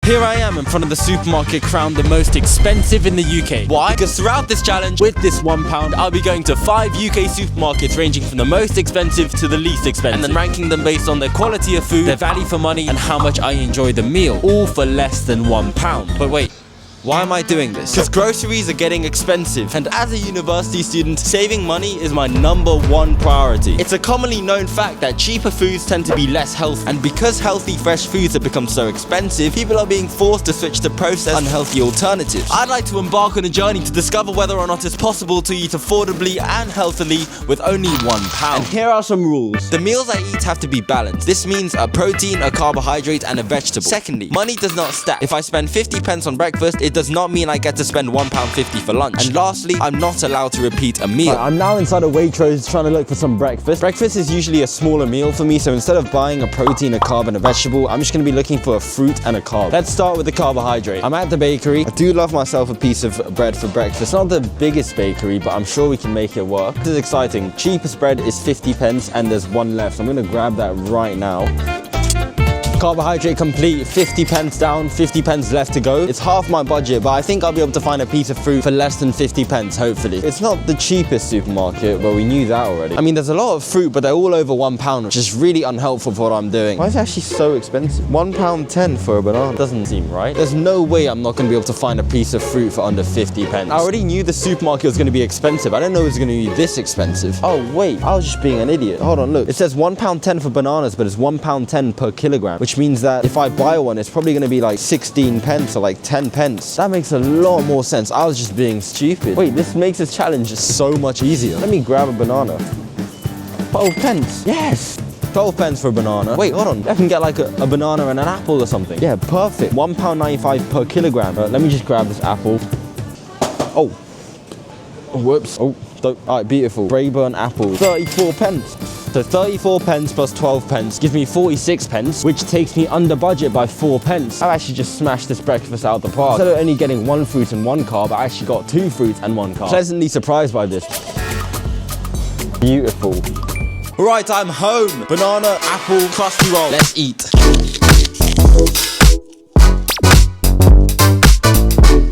Here I am in front of the supermarket crowned the most expensive in the UK. Why? Because throughout this challenge, with this £1, I'll be going to 5 UK supermarkets ranging from the most expensive to the least expensive, and then ranking them based on their quality of food, their value for money, and how much I enjoy the meal, all for less than £1. But wait, why am I doing this? Because groceries are getting expensive, and as a university student, saving money is my #1 priority. It's a commonly known fact that cheaper foods tend to be less healthy, and because healthy fresh foods have become so expensive, people are being forced to switch to processed unhealthy alternatives. I'd like to embark on a journey to discover whether or not it's possible to eat affordably and healthily with only £1. And here are some rules. The meals I eat have to be balanced. This means a protein, a carbohydrate, and a vegetable. Secondly, money does not stack. If I spend 50p on breakfast, it does not mean I get to spend £1.50 for lunch. And lastly, I'm not allowed to repeat a meal. I'm now inside a waitrose trying to look for some breakfast. Breakfast is usually a smaller meal for me, so instead of buying a protein, a carb, and a vegetable, I'm just going to be looking for a fruit and a carb. Let's start with the carbohydrate. I'm at the bakery. I do love myself a piece of bread for breakfast. Not the biggest bakery, but I'm sure we can make it work. This is exciting. Cheapest bread is 50p, and there's one left. So I'm going to grab that right now. Carbohydrate complete, 50p down, 50p left to go. It's half my budget, but I think I'll be able to find a piece of fruit for less than 50p, hopefully. It's not the cheapest supermarket, but we knew that already. I mean, there's a lot of fruit, but they're all over £1, which is really unhelpful for what I'm doing. Why is it actually so expensive? £1.10 for a banana. Doesn't seem right. There's no way I'm not going to be able to find a piece of fruit for under 50p. I already knew the supermarket was going to be expensive. I didn't know it was going to be this expensive. Oh, wait, I was just being an idiot. Hold on, look. It says £1.10 for bananas, but it's £1.10 per kilogram, which means that if I buy one, it's probably going to be like 16p or like 10p. That makes a lot more sense. I was just being stupid. Wait, this makes this challenge so much easier. Let me grab a banana. 12p. Yes. 12p for a banana. Wait, hold on. I can get like a banana and an apple or something. Yeah, perfect. £1.95 per kilogram. Let me just grab this apple. Oh. Whoops. Oh, alright, beautiful. Braeburn apple. 34p. So 34p plus 12p gives me 46p, which takes me under budget by 4p. I've actually just smashed this breakfast out of the park. Instead of only getting 1 fruit and 1 carb, I actually got 2 fruits and 1 carb. Pleasantly surprised by this. Beautiful. Right, I'm home. Banana, apple, crusty roll. Let's eat.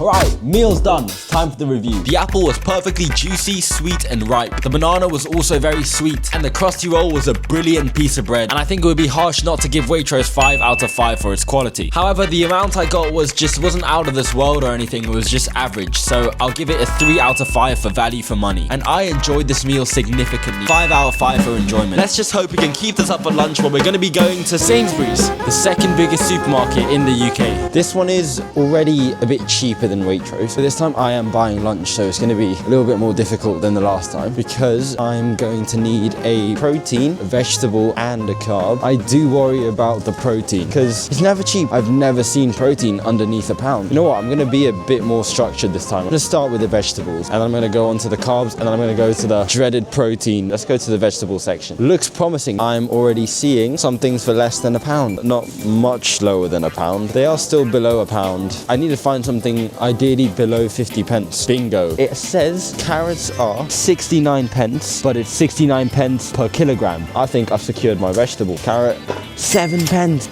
Alright, meal's done. It's time for the review. The apple was perfectly juicy, sweet, and ripe. The banana was also very sweet, and the crusty roll was a brilliant piece of bread. And I think it would be harsh not to give Waitrose 5 out of 5 for its quality. However, the amount I got wasn't out of this world or anything. It was just average. So I'll give it a 3 out of 5 for value for money. And I enjoyed this meal significantly. 5 out of 5 for enjoyment. Let's just hope we can keep this up for lunch when we're going to be going to Sainsbury's, the second biggest supermarket in the UK. This one is already a bit cheaper than Waitrose, but this time I am buying lunch, so it's going to be a little bit more difficult than the last time because I'm going to need a protein, a vegetable, and a carb. I do worry about the protein because it's never cheap. I've never seen protein underneath £1. You know what? I'm going to be a bit more structured this time. I'm going to start with the vegetables, and I'm going to go on to the carbs, and then I'm going to go to the dreaded protein. Let's go to the vegetable section. Looks promising. I'm already seeing some things for less than £1. Not much lower than £1. They are still below £1. I need to find something ideally below 50p. Bingo. It says carrots are 69p, but it's 69p per kilogram. I think I've secured my vegetable. Carrot, 7p.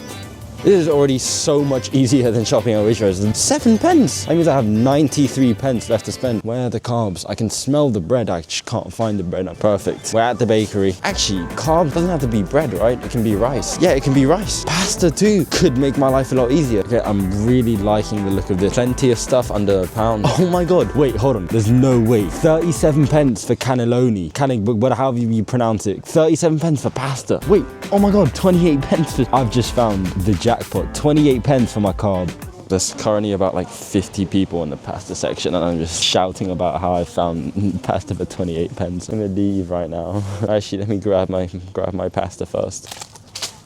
This is already so much easier than shopping at Waitrose. 7p. That means I have 93p left to spend. Where are the carbs? I can smell the bread. I just can't find the bread. Perfect. We're at the bakery. Actually, carbs doesn't have to be bread, right? It can be rice. Yeah, it can be rice. Pasta too could make my life a lot easier. Okay, I'm really liking the look of this. Plenty of stuff under £1. Oh my god. Wait, hold on. There's no way. 37p for cannelloni. However you pronounce it. 37p for pasta. Wait, oh my god. 28p for... I've just found the jackpot. 28p for my carb. There's currently about like 50 people in the pasta section, and I'm just shouting about how I found pasta for 28p. I'm gonna leave right now. Actually, let me grab my pasta first.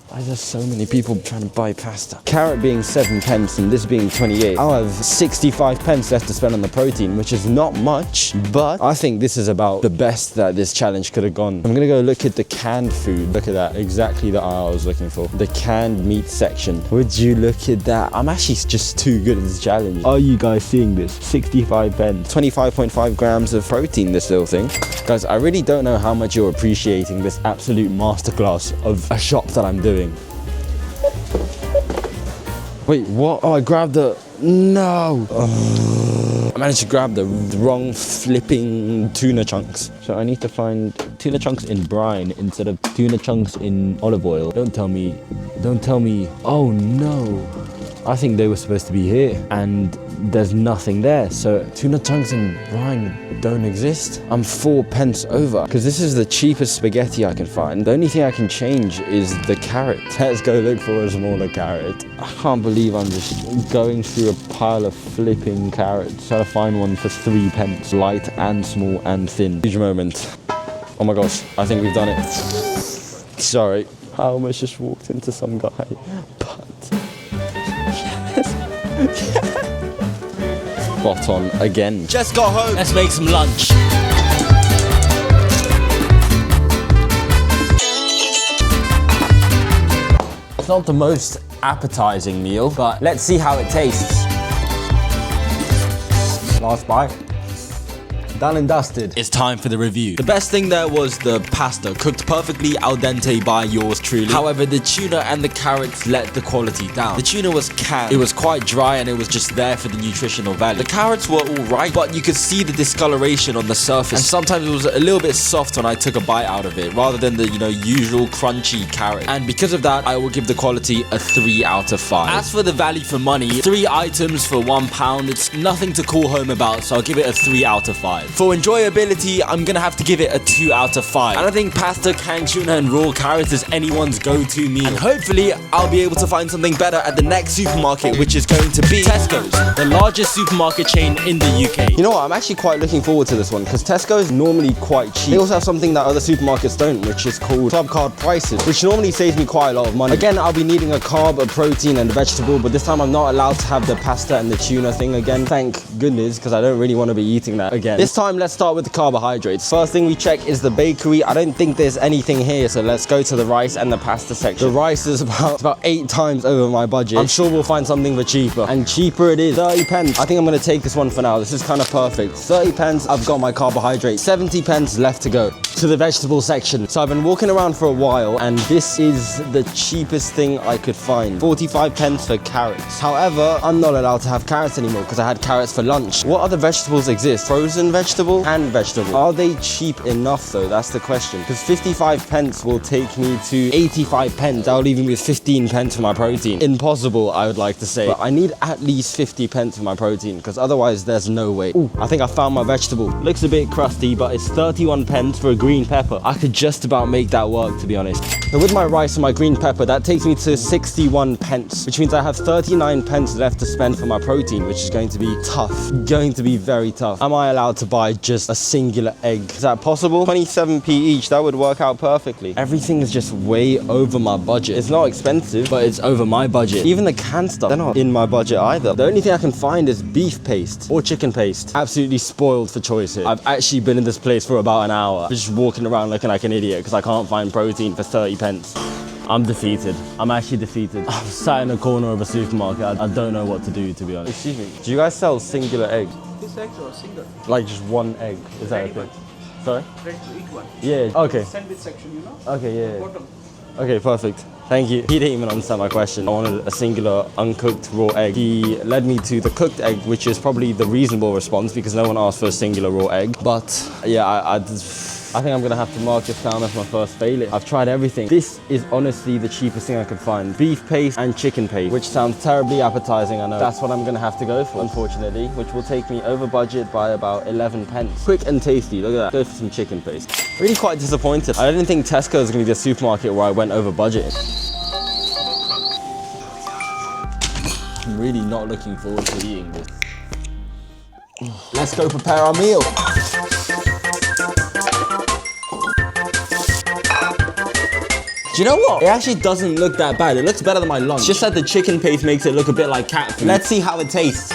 Why is there so many people trying to buy pasta? Carrot being 7p and this being 28. I'll have 65p left to spend on the protein, which is not much, but I think this is about the best that this challenge could have gone. I'm gonna go look at the canned food. Look at that, exactly the aisle I was looking for. The canned meat section. Would you look at that? I'm actually just too good at this challenge. Are you guys seeing this? 65p. 25.5 grams of protein, this little thing. Guys, I really don't know how much you're appreciating this absolute masterclass of a shop that I'm doing. Wait, what? Oh, I grabbed the... No! I managed to grab the wrong flipping tuna chunks. So I need to find tuna chunks in brine instead of tuna chunks in olive oil. Don't tell me. Oh no. I think they were supposed to be here and there's nothing there. So tuna chunks in brine don't exist. I'm 4 pence over because this is the cheapest spaghetti I can find. The only thing I can change is the carrot. Let's go look for a smaller carrot. I can't believe I'm just going through a pile of flipping carrots trying to find one for 3 pence. Light and small and thin. Huge moment. Oh my gosh, I think we've done it. Sorry, I almost just walked into some guy, but spot on again. Just got home. Let's make some lunch. It's not the most appetizing meal, but let's see how it tastes. Last bite. Done and dusted. It's time for the review. The best thing there was the pasta, cooked perfectly al dente by yours truly. However, the tuna and the carrots let the quality down. The tuna was canned. It was quite dry and it was just there for the nutritional value. The carrots were alright, but you could see the discoloration on the surface. And sometimes it was a little bit soft when I took a bite out of it, rather than the, usual crunchy carrot. And because of that, I will give the quality a 3 out of 5. As for the value for money, 3 items for £1, it's nothing to call home about, so I'll give it a 3 out of 5. For enjoyability, I'm gonna have to give it a 2 out of 5. I don't think pasta, canned tuna, and raw carrots is anyone's go-to meal. And hopefully, I'll be able to find something better at the next supermarket, which is going to be Tesco's, the largest supermarket chain in the UK. You know what? I'm actually quite looking forward to this one because Tesco is normally quite cheap. They also have something that other supermarkets don't, which is called club card prices, which normally saves me quite a lot of money. Again, I'll be needing a carb, a protein, and a vegetable, but this time I'm not allowed to have the pasta and the tuna thing again. Thank goodness, because I don't really want to be eating that again. This time, let's start with the carbohydrates. First thing we check is the bakery. I don't think there's anything here, so let's go to the rice and the pasta section. The rice is about 8 times over my budget. I'm sure we'll find something for cheaper, and cheaper it is. 30 pence. I think I'm gonna take this one for now. This is kind of perfect. 30 pence, I've got my carbohydrates. 70 pence left to go to the vegetable section. So I've been walking around for a while, and this is the cheapest thing I could find. 45 pence for carrots. However, I'm not allowed to have carrots anymore because I had carrots for lunch. What other vegetables exist? Frozen vegetable and vegetable. Are they cheap enough though? That's the question. Because 55 pence will take me to 85 pence. That'll leave me with 15 pence for my protein. Impossible, I would like to say. But I need at least 50 pence for my protein because otherwise there's no way. Ooh, I think I found my vegetable. Looks a bit crusty, but it's 31 pence for a green pepper. I could just about make that work, to be honest. So with my rice and my green pepper, that takes me to 61 pence, which means I have 39 pence left to spend for my protein, which is going to be tough. Going to be very tough. Am I allowed to buy just a singular egg? Is that possible? 27p each, that would work out perfectly. Everything is just way over my budget. It's not expensive, but it's over my budget. Even the canned stuff, they're not in my budget either. The only thing I can find is beef paste or chicken paste. Absolutely spoiled for choice here. I've actually been in this place for about an hour, just walking around looking like an idiot because I can't find protein for 30 pence. I'm defeated. I'm actually defeated. I'm sat in a corner of a supermarket. I don't know what to do, to be honest. Excuse me, do you guys sell singular eggs? This egg or single? Like just one egg? Is that a thing? Sorry? Ready to eat one. Yeah, okay. Sandwich section, you know? Okay, yeah. Bottom. Okay, perfect. Thank you. He didn't even understand my question. I wanted a singular uncooked raw egg. He led me to the cooked egg, which is probably the reasonable response because no one asked for a singular raw egg. But yeah, I think I'm gonna have to mark this down as my first failure. I've tried everything. This is honestly the cheapest thing I could find. Beef paste and chicken paste, which sounds terribly appetizing, I know. That's what I'm gonna have to go for, unfortunately, which will take me over budget by about 11 pence. Quick and tasty, look at that. Go for some chicken paste. Really quite disappointed. I didn't think Tesco was gonna be the supermarket where I went over budget. I'm really not looking forward to eating this. Let's go prepare our meal. Do you know what? It actually doesn't look that bad. It looks better than my lunch. It's just that the chicken paste makes it look a bit like cat food. Let's see how it tastes.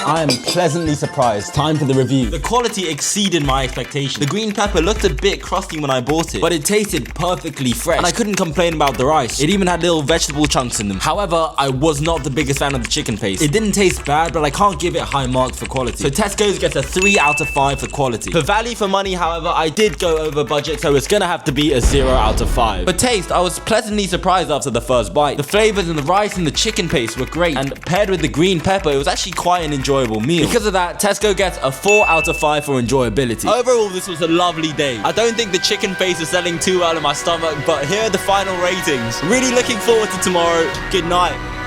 I am pleasantly surprised. Time for the review. The quality exceeded my expectations. The green pepper looked a bit crusty when I bought it, but it tasted perfectly fresh, and I couldn't complain about the rice. It even had little vegetable chunks in them. However, I was not the biggest fan of the chicken paste. It didn't taste bad, but I can't give it high marks for quality. So Tesco's gets a 3 out of 5 for quality. For value for money, however, I did go over budget, so it's gonna have to be a 0 out of 5. For taste, I was pleasantly surprised after the first bite. The flavors in the rice and the chicken paste were great, and paired with the green pepper, it was actually quite an enjoyable meal. Because of that, Tesco gets a 4 out of 5 for enjoyability. Overall, this was a lovely day. I don't think the chicken paste is selling too well in my stomach, but here are the final ratings. Really looking forward to tomorrow. Good night.